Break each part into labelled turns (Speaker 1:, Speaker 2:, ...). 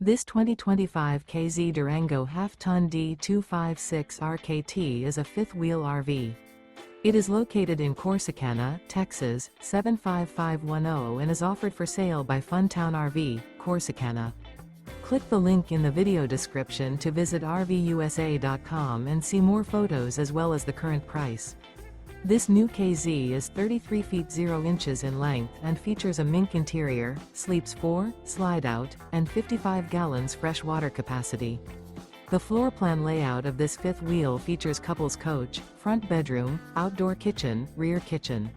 Speaker 1: This 2025 K-Z Durango Half-Ton D256RKT is a fifth-wheel RV. It is located in Corsicana, Texas, 75510 and is offered for sale by Funtown RV, Corsicana. Click the link in the video description to visit RVUSA.com and see more photos as well as the current price. This new K-Z is 33 feet 0 inches in length and features a MINK interior, sleeps 4, slide-out, and 55 gallons fresh water capacity. The floor plan layout of this fifth wheel features couples coach, front bedroom, outdoor kitchen, rear kitchen.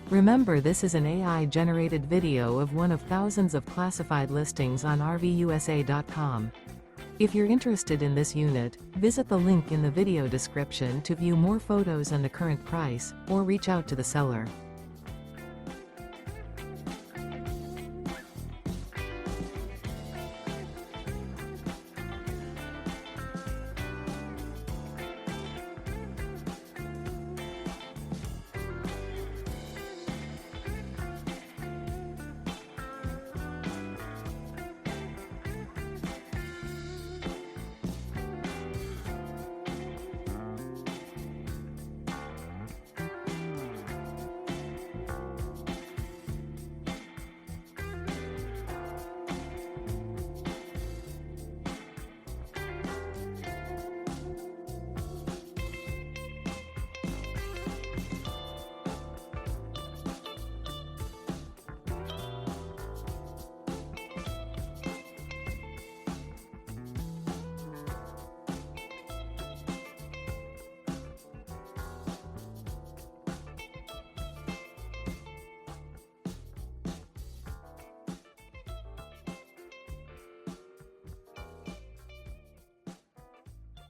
Speaker 1: Remember, this is an AI-generated video of one of thousands of classified listings on RVUSA.com. If you're interested in this unit, visit the link in the video description to view more photos and the current price, or reach out to the seller.